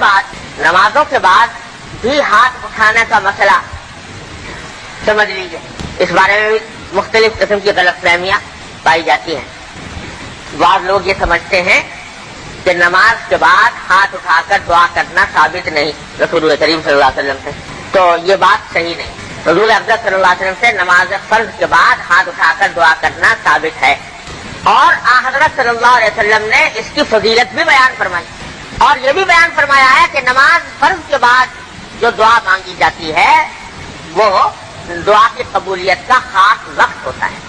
بعد نمازوں کے بعد بھی ہاتھ اٹھانے کا مسئلہ سمجھ لیجیے، اس بارے میں بھی مختلف قسم کی غلط فہمیاں پائی جاتی ہیں۔ بعض لوگ یہ سمجھتے ہیں کہ نماز کے بعد ہاتھ اٹھا کر دعا کرنا ثابت نہیں رسول کریم صلی اللہ علیہ وسلم سے، تو یہ بات صحیح نہیں۔ رسول اکرم صلی اللہ علیہ وسلم سے نماز فرض کے بعد ہاتھ اٹھا کر دعا کرنا ثابت ہے، اور حضرت صلی اللہ علیہ وسلم نے اس کی فضیلت بھی بیان فرمائی، اور یہ بھی بیان فرمایا ہے کہ نماز فرض کے بعد جو دعا مانگی جاتی ہے وہ دعا کی قبولیت کا خاص وقت ہوتا ہے،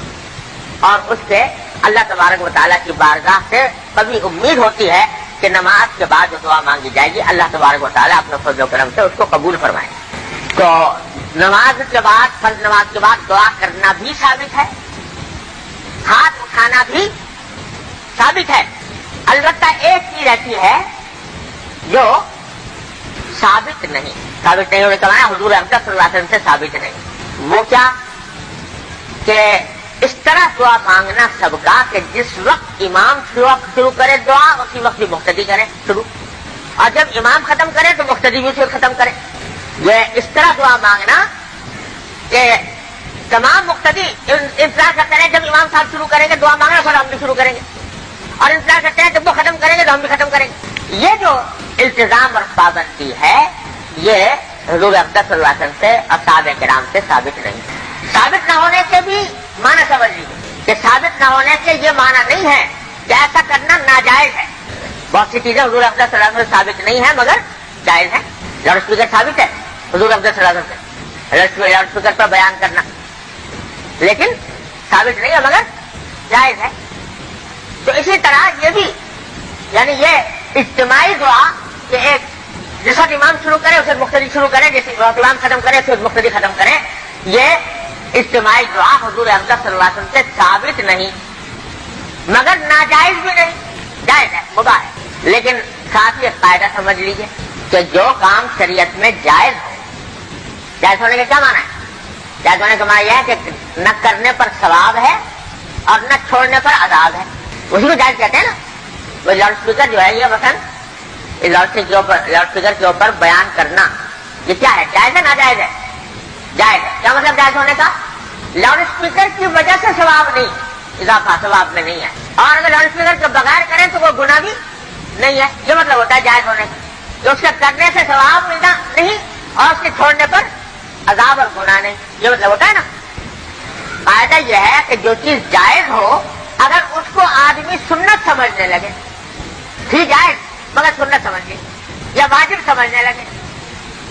اور اس سے اللہ تبارک و تعالیٰ کی بارگاہ سے کبھی امید ہوتی ہے کہ نماز کے بعد جو دعا مانگی جائے گی اللہ تبارک و تعالیٰ اپنے فضل و کرم سے اس کو قبول فرمائے۔ تو نماز کے بعد فرض نماز کے بعد دعا کرنا بھی ثابت ہے، ہاتھ اٹھانا بھی ثابت ہے، البتہ ایک چیز ایسی ہے جو ثابت نہیں ہونے کا معنی حضور اکرم صلی اللہ علیہ وسلم سے ثابت نہیں۔ وہ کیا کہ اس طرح دعا مانگنا سب کا کہ جس وقت امام شروع کرے دعا اسی وقت بھی مقتدی کرے شروع، اور جب امام ختم کرے تو مقتدی بھی اسے ختم کرے۔ یہ اس طرح دعا مانگنا کہ تمام مقتدی انتظار کرتے ہیں جب امام صاحب شروع کریں گے دعا مانگنا پھر ہم بھی شروع کریں گے، اور انتظار کرتے ہیں جب وہ ختم کریں گے تو ہم بھی ختم کریں گے۔ یہ جو التزام اور پابندی ہے یہ حضور اکرم صلی اللہ علیہ وسلم سے اور صحابہ کرام سے ثابت نہیں۔ ثابت نہ ہونے کے بھی معنی سمجھ لیجیے کہ ثابت نہ ہونے کے یہ معنی نہیں ہے کہ ایسا کرنا ناجائز ہے۔ بہت سی چیزیں حضور اکرم صلی اللہ علیہ وسلم سے ثابت نہیں ہے مگر جائز ہے۔ لاؤڈ اسپیکر ثابت ہے حضور اکرم صلی اللہ علیہ وسلم سے، لاؤڈ اسپیکر پر بیان کرنا، لیکن ثابت نہیں ہے مگر جائز ہے۔ تو اسی طرح یہ بھی یعنی یہ اجتماعی دعا کہ ایک جس وقت امام شروع کرے اسے مقتدی شروع کرے، جس وقت امام ختم کرے اسے مقتدی ختم کرے، یہ اجتماعی دعا حضور اکرم صلی اللہ علیہ وسلم سے ثابت نہیں مگر ناجائز بھی نہیں، جائز ہے، مباح ہے۔ لیکن ساتھ یہ قاعدہ سمجھ لیجیے کہ جو کام شریعت میں جائز ہو، جائز ہونے کا کیا معنی ہے؟ جائز ہونے کا معنی یہ ہے کہ نہ کرنے پر ثواب ہے اور نہ چھوڑنے پر عذاب ہے، اسی کو جائز کہتے ہیں نا۔ وہ لاؤڈ اسپیکر جو ہے یہ مثلا لاؤڈ اسپیکر کے اوپر بیان کرنا یہ کیا ہے؟ جائز ہے ناجائز ہے؟ جائز ہے۔ کیا مطلب جائز ہونے کا؟ لاؤڈ اسپیکر کی وجہ سے ثواب نہیں، اضافہ ثواب میں نہیں ہے، اور اگر لاؤڈ اسپیکر کے بغیر کریں تو وہ گناہ بھی نہیں ہے، یہ مطلب ہوتا ہے جائز ہونے کا کہ اس کے کرنے سے ثواب ملنا نہیں اور اس کے چھوڑنے پر عذاب اور گناہ نہیں، یہ مطلب ہوتا ہے نا۔ قاعدہ یہ ہے کہ جو چیز جائز ہو اگر اس کو آدمی سنت سمجھنے لگے، ٹھیک جائز مگر سنت سمجھے یا واجب سمجھنے لگے،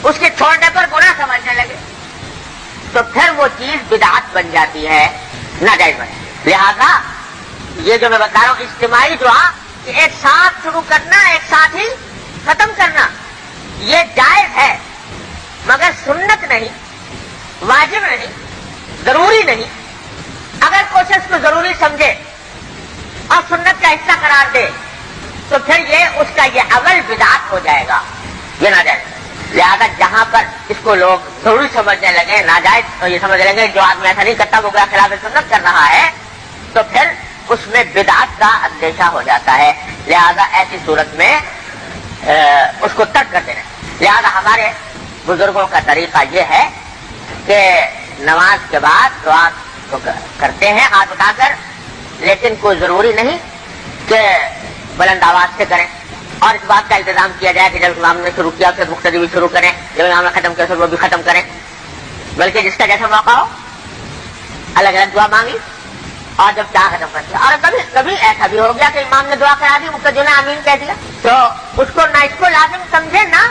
اس کے چھوڑنے پر گناہ سمجھنے لگے تو پھر وہ چیز بدعت بن جاتی ہے، ناجائز بن جاتی ہے۔ لہذا یہ جو میں بتا رہا ہوں اجتماعی دعا کہ ایک ساتھ شروع کرنا ایک ساتھ ہی ختم کرنا یہ جائز ہے مگر سنت نہیں، واجب نہیں، ضروری نہیں۔ اگر کوئی اس کو ضروری سمجھے اور سنت کا حصہ قرار دے تو پھر یہ اس کا یہ عمل بدعت ہو جائے گا، یہ ناجائز۔ لہذا جہاں پر اس کو لوگ ضروری سمجھنے لگے، ناجائز تو یہ سمجھ لیں گے جو آدمی ایسا نہیں کرتا وہ خلاف سنت کر رہا ہے، تو پھر اس میں بدعت کا اندیشہ ہو جاتا ہے۔ لہذا ایسی صورت میں اس کو ترک کر دینا۔ لہذا ہمارے بزرگوں کا طریقہ یہ ہے کہ نماز کے بعد دعا تو کرتے ہیں ہاتھ اٹھا کر، لیکن کوئی ضروری نہیں کہ بلند آواز سے کریں، اور اس بات کا التزام کیا جائے کہ جب امام نے شروع کیا پھر مقتدی بھی شروع کریں، جب امام نے ختم کیا پھر وہ بھی ختم کریں، بلکہ جس کا جیسا موقع ہو الگ الگ دعا مانگی اور جب چاہ ختم کر دیا۔ اور کبھی ایسا بھی ہو گیا کہ امام نے دعا کرا دی مقتدی نے آمین کہہ دیا، تو اس کو نہ اس کو لازم سمجھے نہ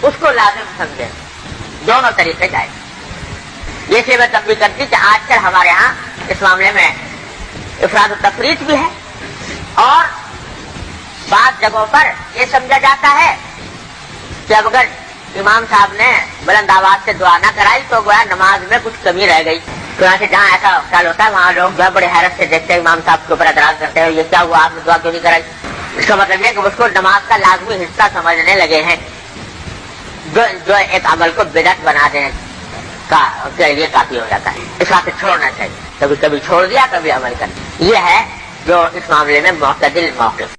اس کو لازم سمجھے، دونوں طریقے جائیں۔ یہ سے میں تنبیہ کرتی کہ آج کل ہمارے ہاں اس معاملے میں افراد و تفریط بھی ہے، اور بعض جگہوں پر یہ سمجھا جاتا ہے کہ اب اگر امام صاحب نے بلند آواز سے دعا نہ کرائی تو گویا نماز میں کچھ کمی رہ گئی۔ چنانچہ جہاں ایسا خیال ہوتا ہے وہاں لوگ جو ہے بڑے حیرت سے دیکھتے ہیں امام صاحب کے اوپر اعتراض کرتے ہیں، یہ کیا ہوا آپ نے دعا کیوں نہیں کرائی؟ اس کا مطلب یہ کہ اس کو نماز کا لازمی حصہ سمجھنے لگے ہیں، جو ایک عمل کو بدعت بنا دینے کے لیے کافی ہو جاتا ہے۔ اس واسطے چھوڑنا چاہیے، کبھی کبھی چھوڑ دیا کبھی عمل کر دیا۔ یہ ہے جو اس معاملے میں معتدل موقف ہے۔